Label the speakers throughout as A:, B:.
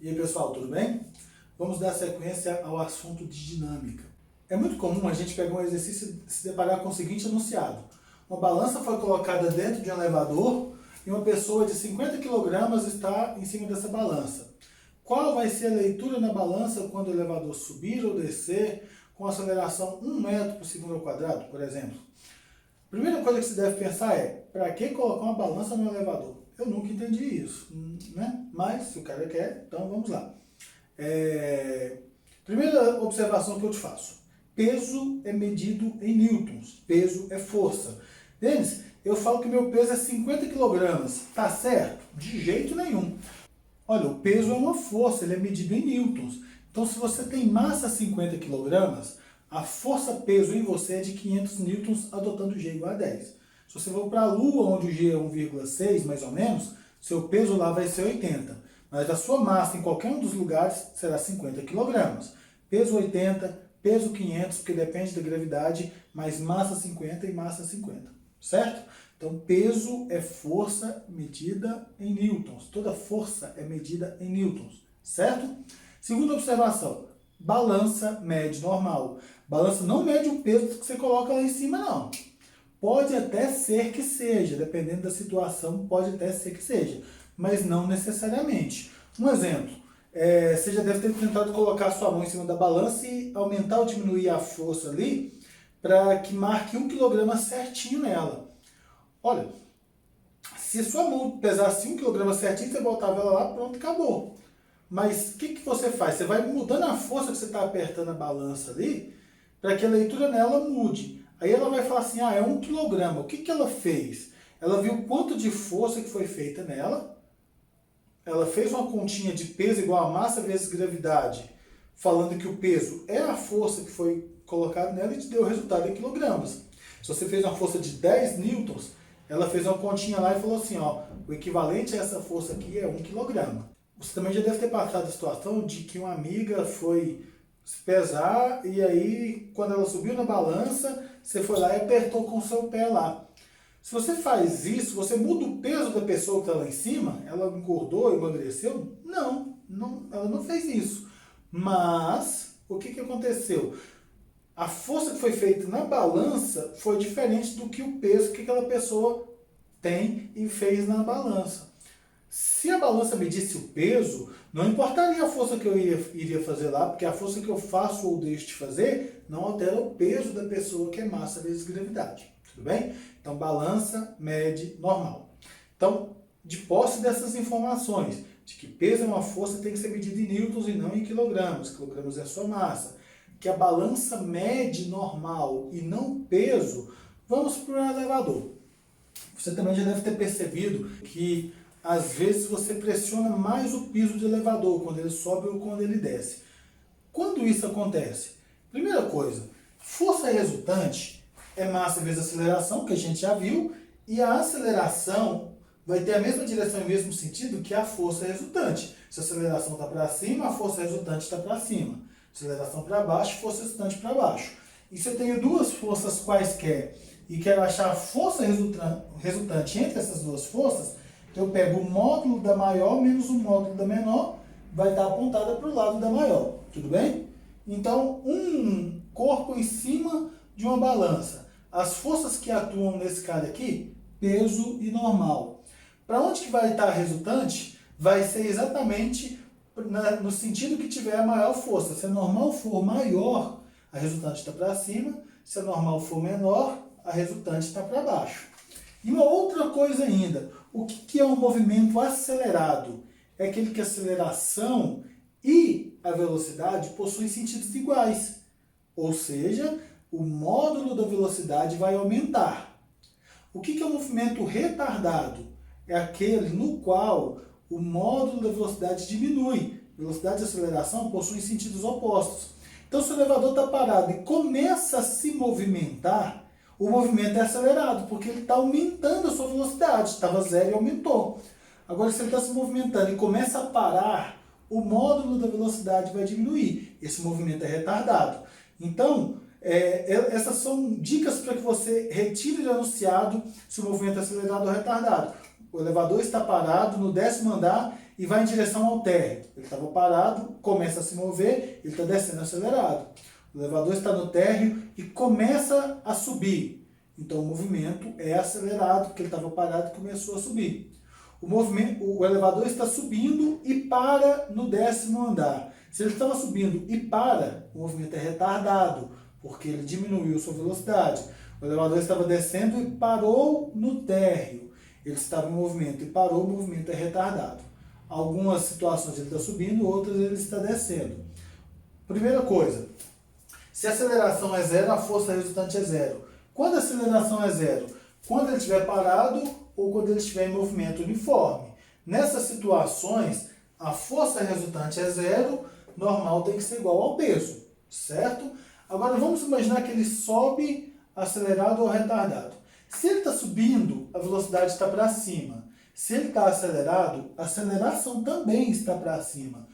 A: E aí pessoal, tudo bem? Vamos dar sequência ao assunto de dinâmica. É muito comum a gente pegar um exercício e se deparar com o seguinte enunciado. Uma balança foi colocada dentro de um elevador e uma pessoa de 50 kg está em cima dessa balança. Qual vai ser a leitura na balança quando o elevador subir ou descer com aceleração 1 metro por segundo ao quadrado, por exemplo? A primeira coisa que você deve pensar é, para que colocar uma balança no elevador? Eu nunca entendi isso, né? Mas se o cara quer, então vamos lá. Primeira observação que eu te faço. Peso é medido em newtons. Peso é força. Denis, eu falo que meu peso é 50 kg. Tá certo? De jeito nenhum. Olha, o peso é uma força, ele é medido em newtons. Então, se você tem massa 50 kg, a força-peso em você é de 500 newtons, adotando G igual a 10. Se você for para a Lua, onde o G é 1,6 mais ou menos, seu peso lá vai ser 80. Mas a sua massa em qualquer um dos lugares será 50 kg. Peso 80, peso 500, porque depende da gravidade, mas massa 50 e massa 50. Certo? Então, peso é força medida em newtons. Toda força é medida em newtons. Certo? Segunda observação. Balança mede normal. Balança não mede o peso que você coloca lá em cima, não. Pode até ser que seja, dependendo da situação, pode até ser que seja, mas não necessariamente. Um exemplo, você já deve ter tentado colocar sua mão em cima da balança e aumentar ou diminuir a força ali para que marque 1 kg certinho nela. Olha, se sua mão pesasse 1 kg certinho, você botava ela lá, pronto, acabou. Mas o que você faz? Você vai mudando a força que você está apertando a balança ali para que a leitura nela mude. Aí ela vai falar assim, é 1 kg. O que ela fez? Ela viu quanto de força que foi feita nela, ela fez uma continha de peso igual a massa vezes gravidade, falando que o peso é a força que foi colocada nela e te deu o resultado em quilogramas. Se você fez uma força de 10 newtons, ela fez uma continha lá e falou assim, o equivalente a essa força aqui é 1 kg. Você também já deve ter passado a situação de que uma amiga foi se pesar e aí, quando ela subiu na balança, você foi lá e apertou com o seu pé lá. Se você faz isso, você muda o peso da pessoa que está lá em cima, ela engordou, emagreceu? Não, ela não fez isso. Mas, o que aconteceu? A força que foi feita na balança foi diferente do que o peso que aquela pessoa tem e fez na balança. Se a balança medisse o peso, não importaria a força que eu iria fazer lá, porque a força que eu faço ou deixo de fazer não altera o peso da pessoa, que é massa vezes gravidade. Tudo bem? Então, balança mede normal. Então, de posse dessas informações, de que peso é uma força, tem que ser medida em newtons e não em quilogramas. Quilogramas é a sua massa. Que a balança mede normal e não peso, vamos para o elevador. Você também já deve ter percebido que às vezes você pressiona mais o piso do elevador, quando ele sobe ou quando ele desce. Quando isso acontece? Primeira coisa, força resultante é massa vezes aceleração, que a gente já viu, e a aceleração vai ter a mesma direção e o mesmo sentido que a força resultante. Se a aceleração está para cima, a força resultante está para cima. Aceleração para baixo, força resultante para baixo. E se eu tenho duas forças quaisquer e quero achar a força resultante entre essas duas forças, eu pego o módulo da maior menos o módulo da menor, vai estar apontada para o lado da maior. Tudo bem? Então, um corpo em cima de uma balança. As forças que atuam nesse cara aqui, peso e normal. Para onde que vai estar a resultante? Vai ser exatamente no sentido que tiver a maior força. Se a normal for maior, a resultante está para cima. Se a normal for menor, a resultante está para baixo. E uma outra coisa ainda, o que é um movimento acelerado? É aquele que a aceleração e a velocidade possuem sentidos iguais. Ou seja, o módulo da velocidade vai aumentar. O que é um movimento retardado? É aquele no qual o módulo da velocidade diminui. Velocidade e aceleração possuem sentidos opostos. Então, se o elevador está parado e começa a se movimentar, o movimento é acelerado, porque ele está aumentando a sua velocidade. Estava zero e aumentou. Agora, se ele está se movimentando e começa a parar, o módulo da velocidade vai diminuir. Esse movimento é retardado. Então, essas são dicas para que você retire do enunciado se o movimento é acelerado ou retardado. O elevador está parado no 10º andar e vai em direção ao térreo. Ele estava parado, começa a se mover, ele está descendo acelerado. O elevador está no térreo e começa a subir. Então o movimento é acelerado, porque ele estava parado e começou a subir. O elevador está subindo e para no 10º andar. Se ele estava subindo e para, o movimento é retardado, porque ele diminuiu sua velocidade. O elevador estava descendo e parou no térreo. Ele estava em movimento e parou, o movimento é retardado. Algumas situações ele está subindo, outras ele está descendo. Primeira coisa, se a aceleração é zero, a força resultante é zero. Quando a aceleração é zero? Quando ele estiver parado ou quando ele estiver em movimento uniforme. Nessas situações, a força resultante é zero, normal tem que ser igual ao peso, certo? Agora vamos imaginar que ele sobe acelerado ou retardado. Se ele está subindo, a velocidade está para cima. Se ele está acelerado, a aceleração também está para cima.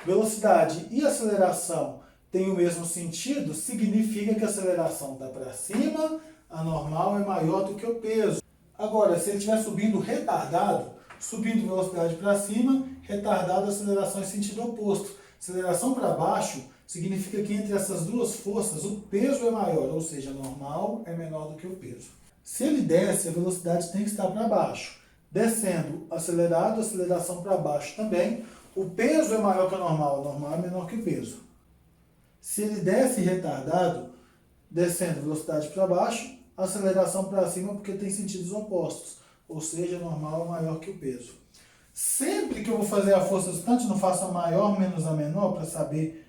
A: Velocidade e aceleração têm o mesmo sentido, significa que a aceleração está para cima, a normal é maior do que o peso. Agora, se ele estiver subindo retardado, subindo velocidade para cima, retardado, aceleração em sentido oposto. Aceleração para baixo significa que entre essas duas forças o peso é maior, ou seja, a normal é menor do que o peso. Se ele desce, a velocidade tem que estar para baixo. Descendo, acelerado, aceleração para baixo também. O peso é maior que a normal é menor que o peso. Se ele desce retardado, descendo velocidade para baixo, aceleração para cima porque tem sentidos opostos, ou seja, normal é maior que o peso. Sempre que eu vou fazer a força resultante, não faço a maior menos a menor para saber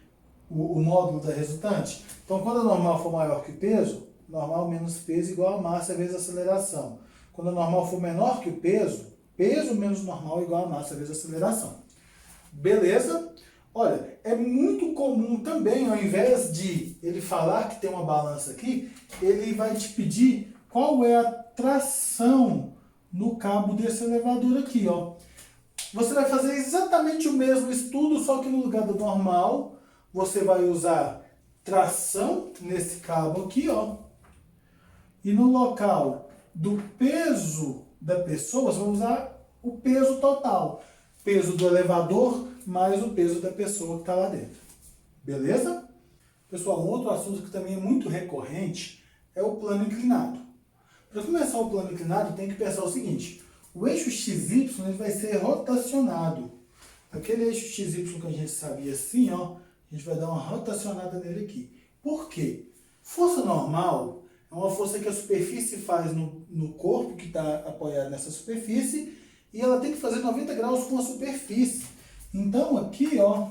A: o módulo da resultante. Então, quando a normal for maior que o peso, normal menos peso igual a massa vezes aceleração. Quando a normal for menor que o peso, peso menos normal igual a massa vezes aceleração. Beleza? Olha, é muito comum também, ao invés de ele falar que tem uma balança aqui, ele vai te pedir qual é a tração no cabo desse elevador aqui, ó. Você vai fazer exatamente o mesmo estudo, só que no lugar do normal, você vai usar tração nesse cabo aqui, ó. E no local do peso da pessoa, você vai usar o peso total. Peso do elevador mais o peso da pessoa que está lá dentro. Beleza? Pessoal, um outro assunto que também é muito recorrente é o plano inclinado. Para começar o plano inclinado, tem que pensar o seguinte: o eixo XY ele vai ser rotacionado. Aquele eixo XY que a gente sabia assim, ó, a gente vai dar uma rotacionada nele aqui. Por quê? Força normal é uma força que a superfície faz no corpo que está apoiado nessa superfície e ela tem que fazer 90 graus com a superfície. Então aqui, ó,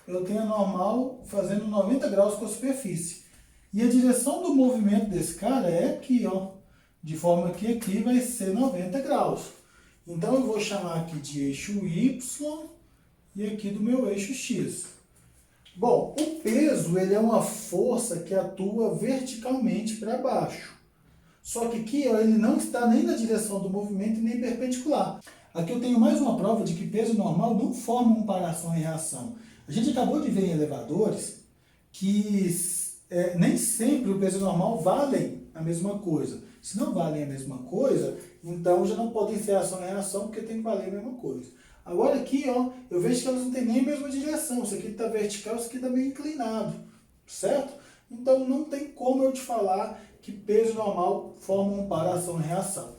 A: eu tenho a normal fazendo 90 graus com a superfície. E a direção do movimento desse cara é aqui, ó. De forma que aqui vai ser 90 graus. Então eu vou chamar aqui de eixo Y e aqui do meu eixo X. Bom, o peso ele é uma força que atua verticalmente para baixo. Só que aqui ó, ele não está nem na direção do movimento e nem perpendicular. Aqui eu tenho mais uma prova de que peso normal não forma um par-ação e reação. A gente acabou de ver em elevadores que nem sempre o peso normal valem a mesma coisa. Se não valem a mesma coisa, então já não podem ser ação e reação porque tem que valer a mesma coisa. Agora aqui, ó, eu vejo que elas não têm nem a mesma direção. Isso aqui está vertical, isso aqui está meio inclinado, certo? Então não tem como eu te falar que peso normal forma um par-ação e reação.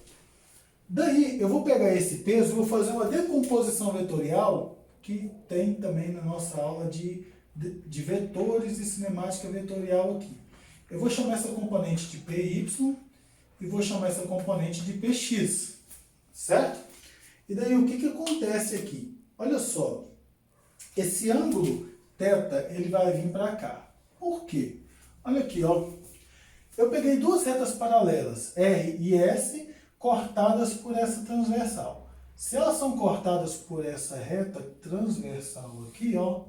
A: Daí eu vou pegar esse peso e vou fazer uma decomposição vetorial que tem também na nossa aula de vetores e cinemática vetorial aqui. Eu vou chamar essa componente de PY e vou chamar essa componente de PX, certo? E daí o que acontece aqui? Olha só, esse ângulo θ ele vai vir para cá. Por quê? Olha aqui, ó. Eu peguei duas retas paralelas, R e S, cortadas por essa transversal. Se elas são cortadas por essa reta transversal aqui, ó,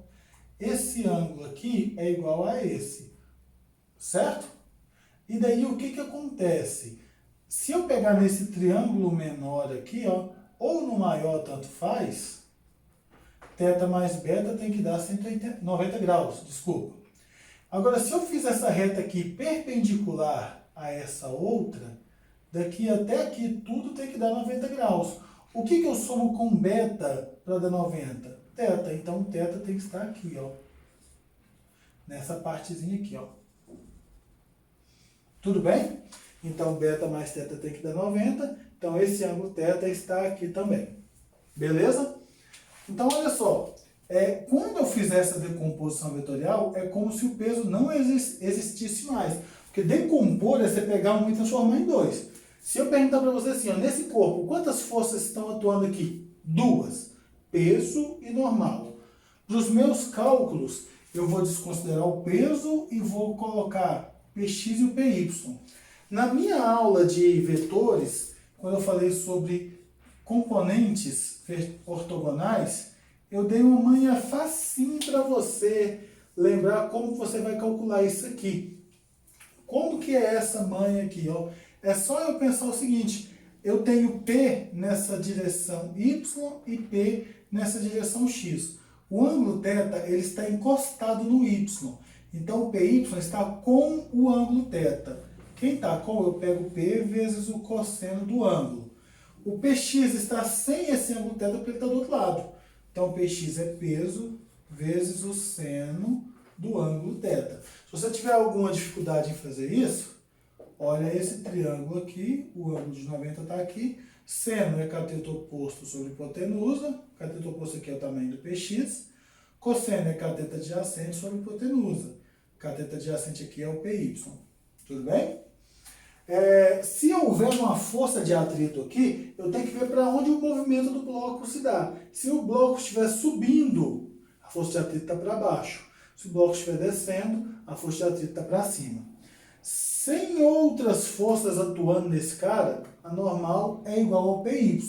A: esse ângulo aqui é igual a esse, certo? E daí o que acontece? Se eu pegar nesse triângulo menor aqui, ó, ou no maior, tanto faz, θ mais beta tem que dar 190 graus, desculpa. Agora, se eu fizer essa reta aqui perpendicular a essa outra, daqui até aqui tudo tem que dar 90 graus. O que eu somo com beta para dar 90? Θ. Então, θ tem que estar aqui, ó. Nessa partezinha aqui, ó. Tudo bem? Então, beta mais θ tem que dar 90. Então, esse ângulo θ está aqui também. Beleza? Então, olha só. Quando eu fizer essa decomposição vetorial, é como se o peso não existisse mais. Porque decompor é você pegar um e transformar em dois. Se eu perguntar para você assim, ó, nesse corpo, quantas forças estão atuando aqui? 2. Peso e normal. Para os meus cálculos, eu vou desconsiderar o peso e vou colocar Px e o Py. Na minha aula de vetores, quando eu falei sobre componentes ortogonais, eu dei uma manha facinho para você lembrar como você vai calcular isso aqui. Como que é essa manha aqui? Ó? É só eu pensar o seguinte, eu tenho P nessa direção Y e P nessa direção X. O ângulo θ ele está encostado no Y. Então, o PY está com o ângulo θ. Quem está com, eu pego P vezes o cosseno do ângulo. O Px está sem esse ângulo θ porque ele está do outro lado. Então, Px é peso vezes o seno do ângulo θ. Se você tiver alguma dificuldade em fazer isso, olha esse triângulo aqui, o ângulo de 90 está aqui. Seno é cateto oposto sobre hipotenusa. Cateto oposto aqui é o tamanho do Px. Cosseno é cateto adjacente sobre hipotenusa. Cateto adjacente aqui é o Py. Tudo bem? Se houver uma força de atrito aqui, eu tenho que ver para onde o movimento do bloco se dá. Se o bloco estiver subindo, a força de atrito está para baixo. Se o bloco estiver descendo, a força de atrito está para cima. Sem outras forças atuando nesse cara, a normal é igual ao Py.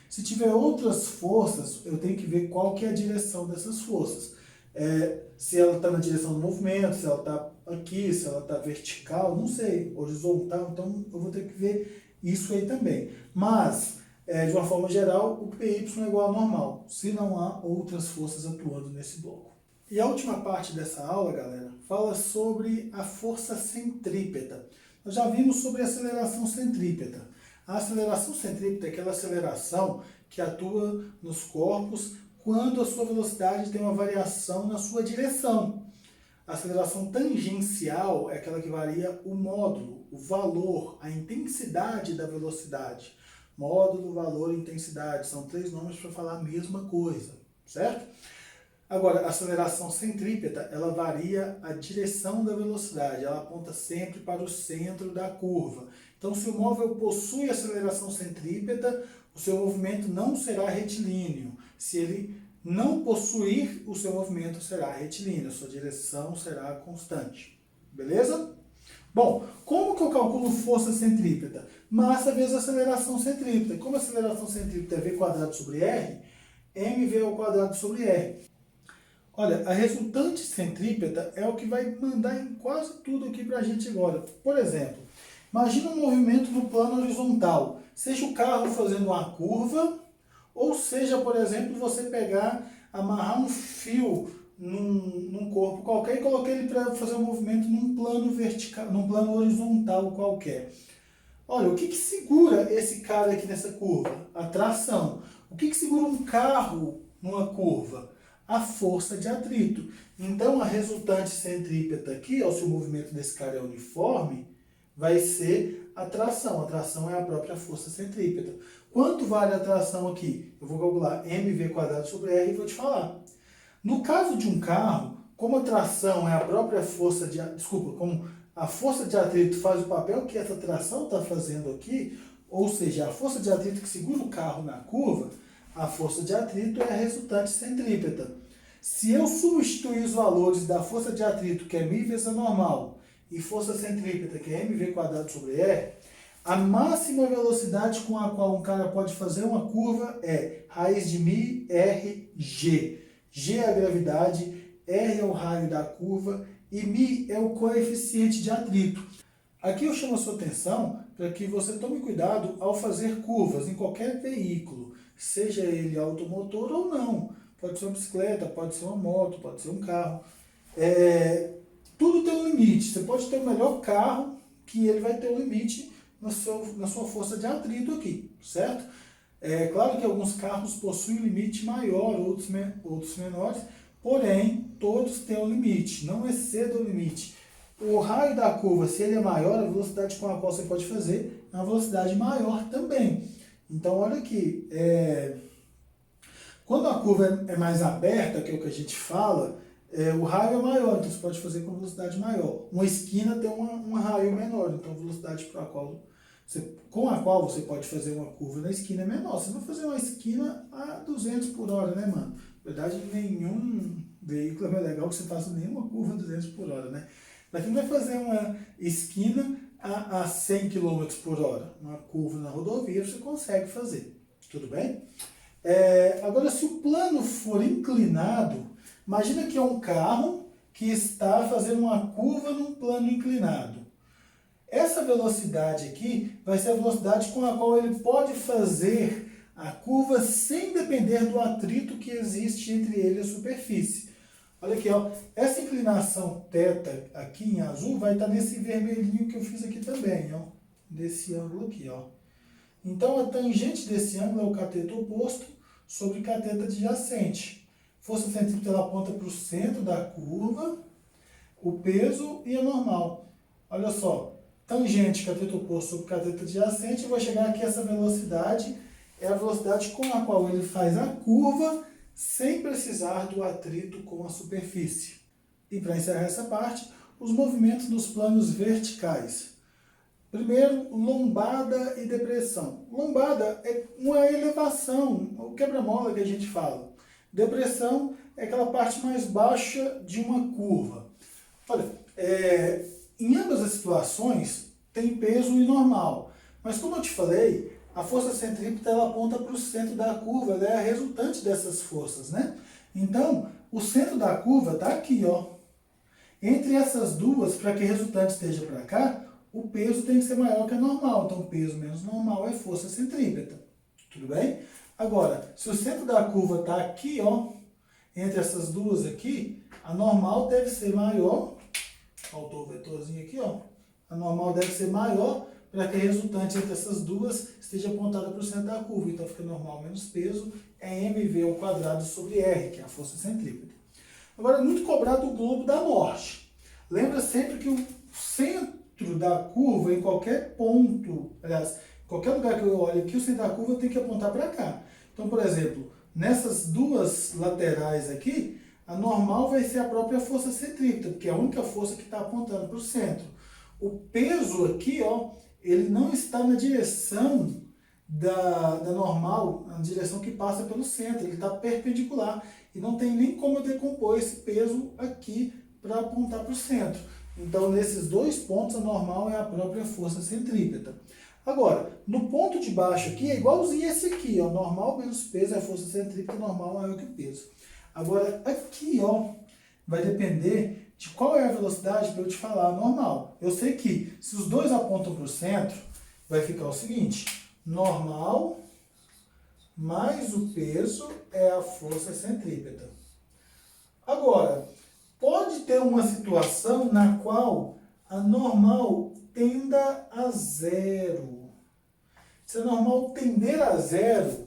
A: Se tiver outras forças, eu tenho que ver qual que é a direção dessas forças. Se ela está na direção do movimento, se ela está aqui, se ela está vertical, não sei, horizontal, então eu vou ter que ver isso aí também. Mas, de uma forma geral, o Py é igual ao normal, se não há outras forças atuando nesse bloco. E a última parte dessa aula, galera, fala sobre a força centrípeta. Nós já vimos sobre a aceleração centrípeta. A aceleração centrípeta é aquela aceleração que atua nos corpos quando a sua velocidade tem uma variação na sua direção. A aceleração tangencial é aquela que varia o módulo, o valor, a intensidade da velocidade. Módulo, valor e intensidade são 3 nomes para falar a mesma coisa, certo? Agora, a aceleração centrípeta, ela varia a direção da velocidade, ela aponta sempre para o centro da curva. Então, se o móvel possui aceleração centrípeta, o seu movimento não será retilíneo. Se ele não possuir, o seu movimento será retilíneo, a sua direção será constante. Beleza? Bom, como que eu calculo força centrípeta? Massa vezes aceleração centrípeta. Como a aceleração centrípeta é v² sobre r, mv ao quadrado sobre r. Olha, a resultante centrípeta é o que vai mandar em quase tudo aqui para a gente agora. Por exemplo, imagina um movimento no plano horizontal. Seja o carro fazendo uma curva, ou seja, por exemplo, você pegar, amarrar um fio num corpo qualquer e colocar ele para fazer um movimento num plano vertical, num plano horizontal qualquer. Olha, o que segura esse cara aqui nessa curva? A tração. O que segura um carro numa curva? A força de atrito. Então, a resultante centrípeta aqui, ó, se o movimento desse cara é uniforme, vai ser a tração. A tração é a própria força centrípeta. Quanto vale a tração aqui? Eu vou calcular mv² sobre r e vou te falar. No caso de um carro, como a tração é a própria força de... Desculpa, como a força de atrito faz o papel que essa tração está fazendo aqui, ou seja, a força de atrito que segura o carro na curva, a força de atrito é a resultante centrípeta. Se eu substituir os valores da força de atrito, que é μ vezes a normal, e força centrípeta, que é mv² sobre r, a máxima velocidade com a qual um cara pode fazer uma curva é raiz de μ r g. G é a gravidade, r é o raio da curva e μ é o coeficiente de atrito. Aqui eu chamo a sua atenção para que você tome cuidado ao fazer curvas em qualquer veículo, seja ele automotor ou não. Pode ser uma bicicleta, pode ser uma moto, pode ser um carro. Tudo tem um limite. Você pode ter o melhor carro, que ele vai ter um limite na sua força de atrito aqui, certo? É claro que alguns carros possuem um limite maior, outros menores, porém, todos têm um limite, não exceda o limite. O raio da curva, se ele é maior, a velocidade com a qual você pode fazer é uma velocidade maior também. Então, olha aqui, quando a curva é mais aberta, que é o que a gente fala, o raio é maior, então você pode fazer com velocidade maior. Uma esquina tem um raio menor, então a velocidade com a qual você pode fazer uma curva na esquina é menor. Você vai fazer uma esquina a 200 por hora, né, mano? Na verdade, nenhum veículo é mais legal que você faça nenhuma curva a 200 por hora, né? Mas você vai fazer uma esquina a 100 km por hora. Uma curva na rodovia você consegue fazer, tudo bem? Agora, se o plano for inclinado, imagina que é um carro que está fazendo uma curva num plano inclinado. Essa velocidade aqui vai ser a velocidade com a qual ele pode fazer a curva sem depender do atrito que existe entre ele e a superfície. Olha aqui, ó, essa inclinação θ aqui em azul vai estar nesse vermelhinho que eu fiz aqui também, ó, desse ângulo aqui, ó. Então, a tangente desse ângulo é o cateto oposto sobre cateto adjacente. Força centrípeta ela aponta para o centro da curva, o peso e a normal. Olha só, tangente, cateto oposto sobre cateto adjacente, eu vou chegar aqui, essa velocidade é a velocidade com a qual ele faz a curva sem precisar do atrito com a superfície. E para encerrar essa parte, os movimentos dos planos verticais. Primeiro, lombada e depressão. Lombada é uma elevação, o quebra-mola que a gente fala. Depressão é aquela parte mais baixa de uma curva. Olha, em ambas as situações tem peso e normal. Mas como eu te falei, a força centrípeta ela aponta para o centro da curva, ela é a resultante dessas forças, né? Então, o centro da curva está aqui, ó. Entre essas duas, para que a resultante esteja para cá, o peso tem que ser maior que a normal. Então, peso menos normal é força centrípeta. Tudo bem? Agora, se o centro da curva está aqui, ó, entre essas duas aqui, a normal deve ser maior. Faltou o vetorzinho aqui, ó. A normal deve ser maior para que a resultante entre essas duas esteja apontada para o centro da curva. Então, fica normal menos peso é mv ao quadrado sobre r, que é a força centrípeta. Agora, é muito cobrado o globo da morte. Lembra sempre que o centro da curva, em qualquer ponto, aliás, em qualquer lugar que eu olhe aqui, o centro da curva tem que apontar para cá. Então, por exemplo, nessas duas laterais aqui, a normal vai ser a própria força centrípeta, porque é a única força que está apontando para o centro. O peso aqui, ó, ele não está na direção da normal, na direção que passa pelo centro, ele está perpendicular. E não tem nem como eu decompor esse peso aqui para apontar para o centro. Então, nesses dois pontos, a normal é a própria força centrípeta. Agora, no ponto de baixo aqui, é igualzinho esse aqui, ó, normal menos peso é a força centrípeta, normal maior que o peso. Agora, aqui, ó, vai depender de qual é a velocidade para eu te falar normal. Eu sei que, se os dois apontam para o centro, vai ficar o seguinte, normal mais o peso é a força centrípeta. Agora, pode ter uma situação na qual a normal tenda a zero. Se a normal tender a zero,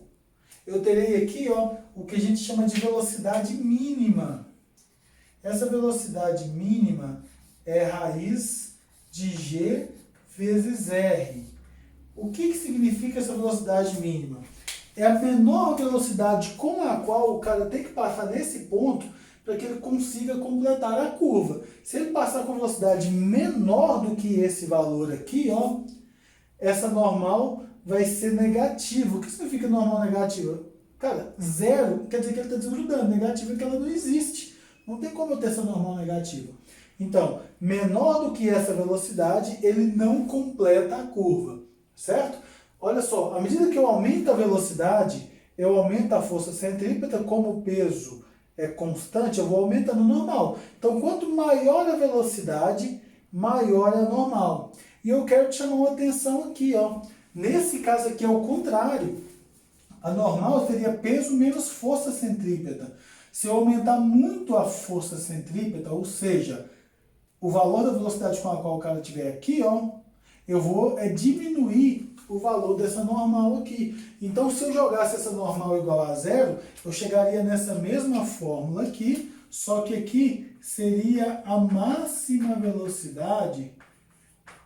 A: eu terei aqui, ó, o que a gente chama de velocidade mínima. Essa velocidade mínima é raiz de g vezes r. O que significa essa velocidade mínima? É a menor velocidade com a qual o cara tem que passar nesse ponto para que ele consiga completar a curva. Se ele passar com velocidade menor do que esse valor aqui, ó, essa normal vai ser negativa. O que significa normal negativa? Cara, zero quer dizer que ele está desgrudando. Negativa é que ela não existe. Não tem como eu ter essa normal negativa. Então, menor do que essa velocidade, ele não completa a curva, certo? Olha só, à medida que eu aumento a velocidade, eu aumento a força centrípeta, como o peso é constante, eu vou aumentando o normal. Então, quanto maior a velocidade, maior é a normal. E eu quero te chamar uma atenção aqui, ó. Nesse caso aqui é o contrário. A normal seria peso menos força centrípeta. Se eu aumentar muito a força centrípeta, ou seja, o valor da velocidade com a qual o cara estiver aqui, ó, eu vou diminuir o valor dessa normal aqui. Então, se eu jogasse essa normal igual a zero, eu chegaria nessa mesma fórmula aqui, só que aqui seria a máxima velocidade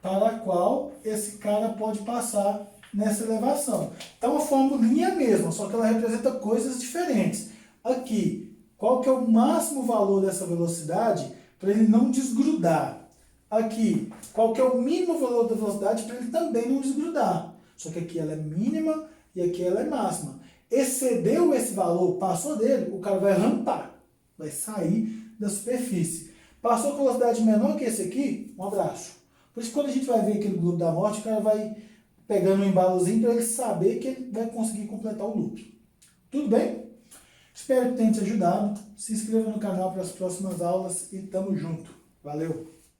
A: para a qual esse cara pode passar nessa elevação. Então, a formulinha é a mesma, só que ela representa coisas diferentes. Aqui, qual que é o máximo valor dessa velocidade para ele não desgrudar? Aqui, qual que é o mínimo valor da velocidade para ele também não desgrudar? Só que aqui ela é mínima e aqui ela é máxima. Excedeu esse valor, passou dele, o cara vai rampar, vai sair da superfície. Passou com velocidade menor que esse aqui, um abraço. Por isso, quando a gente vai ver aquele Globo da Morte, o cara vai pegando um embalozinho para ele saber que ele vai conseguir completar o loop. Tudo bem? Espero que tenha te ajudado. Se inscreva no canal para as próximas aulas e tamo junto. Valeu!